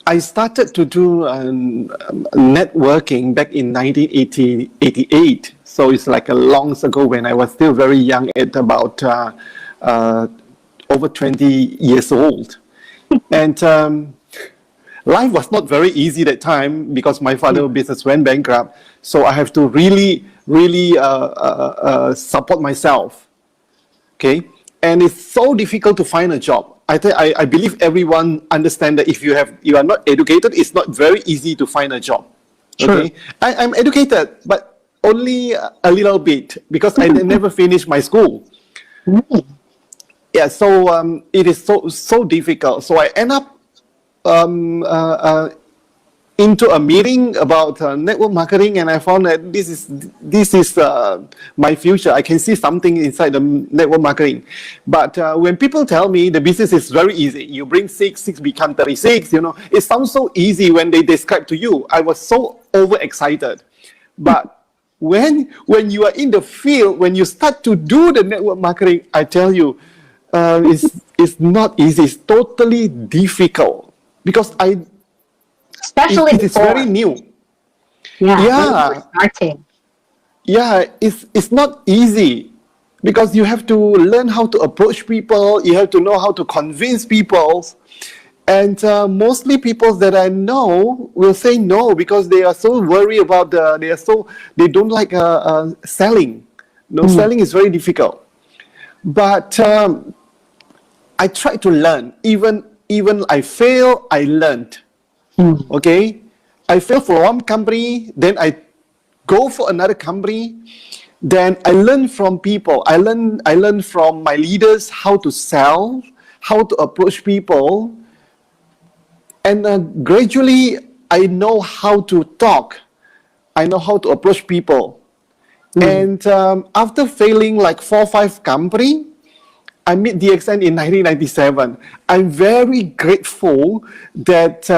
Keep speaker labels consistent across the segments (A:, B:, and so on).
A: I started to do networking back in 1988. So it's like a long ago when I was still very young, at about over 20 years old. And life was not very easy that time because my father's business went bankrupt. So I have to really support myself. Okay, and it's so difficult to find a job. I believe everyone understands that if you are not educated, it's not very easy to find a job. Okay, sure. I'm educated, but only a little bit because I never finished my school. Yeah, so it is so difficult. So I end up into a meeting about network marketing, and I found that this is my future. I can see something inside the network marketing. But when people tell me the business is very easy, you bring six become 36, it sounds so easy when they describe to you. I was so overexcited. But when you are in the field, when you start to do the network marketing, I tell you, it's not easy. It's totally difficult because
B: especially
A: it is very new.
B: Yeah. Starting.
A: Yeah, it's not easy because you have to learn how to approach people. You have to know how to convince people, and mostly people that I know will say no because they are so worried about they don't like selling. Selling is very difficult. But I try to learn. Even I fail, I learned. Okay, I fail for one company, then I go for another company, then I learn from people. I learn from my leaders how to sell, how to approach people, and gradually I know how to talk. I know how to approach people. And after failing like 4 or 5 companies, I met DXN in 1997. I'm very grateful that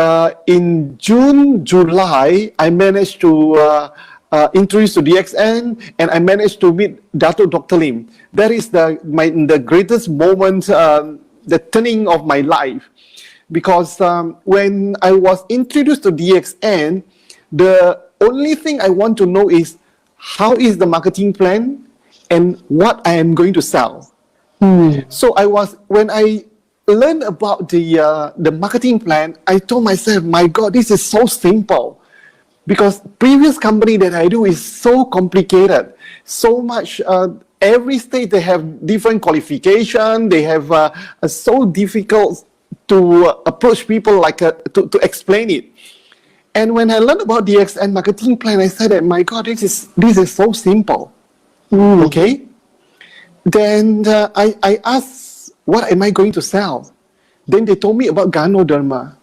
A: in June, July, I managed to introduce to DXN, and I managed to meet Dr. Lim. That is the greatest moment, the turning of my life. Because when I was introduced to DXN, the only thing I want to know is how is the marketing plan and what I am going to sell. So when I learned about the marketing plan, I told myself, my God, this is so simple. Because previous company that I do is so complicated, so much. Every state they have different qualification. They have so difficult to approach people, like to explain it. And when I learned about DXN marketing plan, I said that, my God, this is so simple. Okay. Then I asked, what am I going to sell? Then they told me about Ganoderma.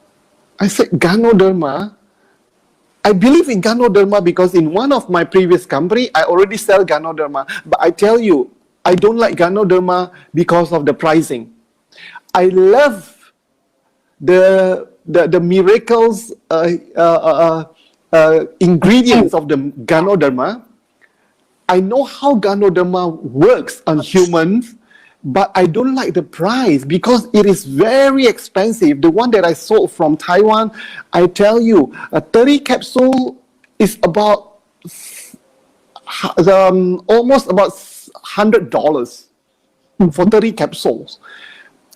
A: I said, Ganoderma? I believe in Ganoderma because in one of my previous company, I already sell Ganoderma. But I tell you, I don't like Ganoderma because of the pricing. I love the miracles ingredients of the Ganoderma. I know how Ganoderma works on humans, but I don't like the price because it is very expensive. The one that I sold from Taiwan, I tell you, a 30 capsule is about almost about $100 for 30 capsules.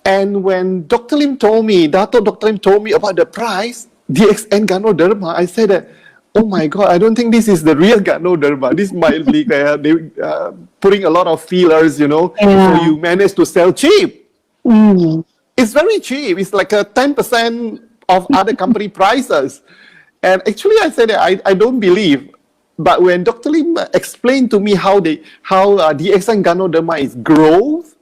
A: And when Dr. Lim told me about the price, DXN Ganoderma, I said that, oh my God, I don't think this is the real Ganoderma. This might be putting a lot of fillers, so you manage to sell cheap. It's very cheap. It's like a 10% of other company prices. And actually, I said that I don't believe. But when Dr. Lim explained to me how DXN Ganoderma is growth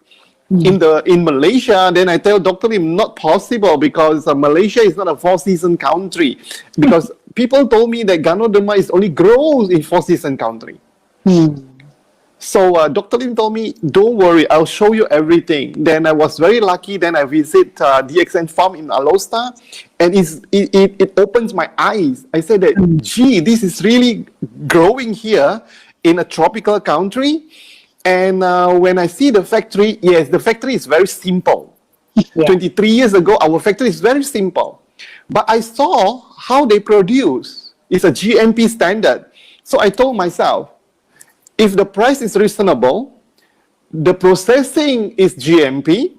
A: in Malaysia, then I tell Dr. Lim not possible because Malaysia is not a 4-season country. Because people told me that Ganoderma is only grows in 4-season country. So Dr. Lim told me, don't worry, I'll show you everything. Then I was very lucky. Then I visit DXN farm in Alosta, and it opens my eyes. I said that, gee, this is really growing here in a tropical country. And when I see the factory, yes, the factory is very simple. 23 years ago, our factory is very simple. But I saw how they produce. It's a GMP standard. So I told myself, if the price is reasonable, the processing is GMP,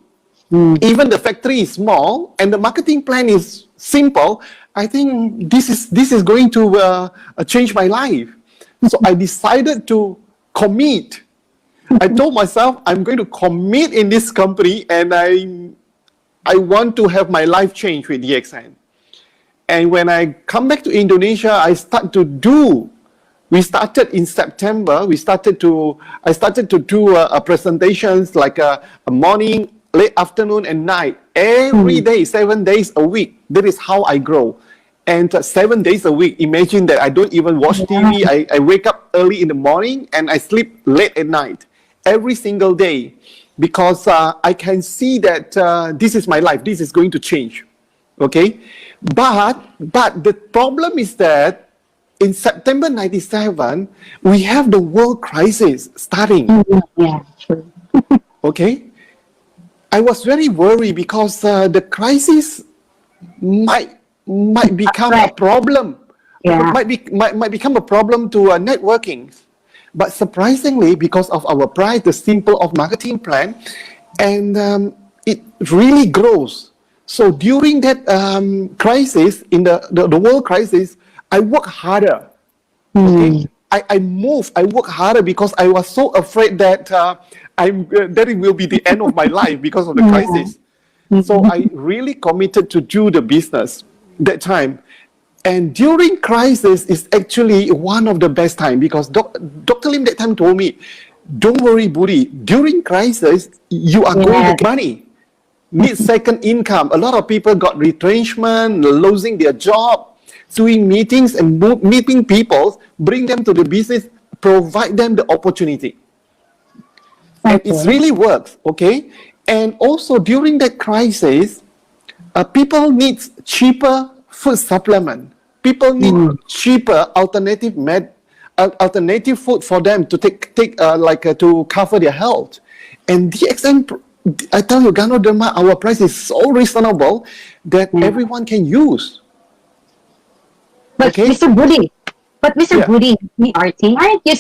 A: even the factory is small, and the marketing plan is simple, I think this is going to change my life. So I decided to commit. I told myself I'm going to commit in this company, and I want to have my life change with DXN. And when I come back to Indonesia, we started in September. I started to do presentations like a morning, late afternoon, and night. Every day, 7 days a week. That is how I grow. And 7 days a week, imagine that I don't even watch TV. I wake up early in the morning and I sleep late at night. Every single day. Because I can see that this is my life. This is going to change. Okay? But the problem is that in September 97, we have the world crisis starting.
B: Yeah, true.
A: Okay? I was very worried because the crisis might become a problem.
B: Yeah.
A: Might become a problem to networking. But surprisingly, because of our pride, the simple of marketing plan, and it really grows. So during that crisis, in the world crisis, I work harder. Okay, I work harder because I was so afraid that that it will be the end of my life because of the crisis. So I really committed to do the business that time. And during crisis is actually one of the best time because Dr. Lim that time told me, don't worry, Budi, during crisis, you are going to get money. Need second income. A lot of people got retrenchment, losing their job, doing meetings and meeting people, bring them to the business, provide them the opportunity. And it really works, okay? And also during that crisis, people need cheaper food supplement. People need cheaper alternative food for them to take to cover their health. And DXN, I tell you, Ganoderma, our price is so reasonable that everyone can use.
B: But
A: Okay?
B: Mr. Budi,
A: Yeah.
B: Budi, aren't you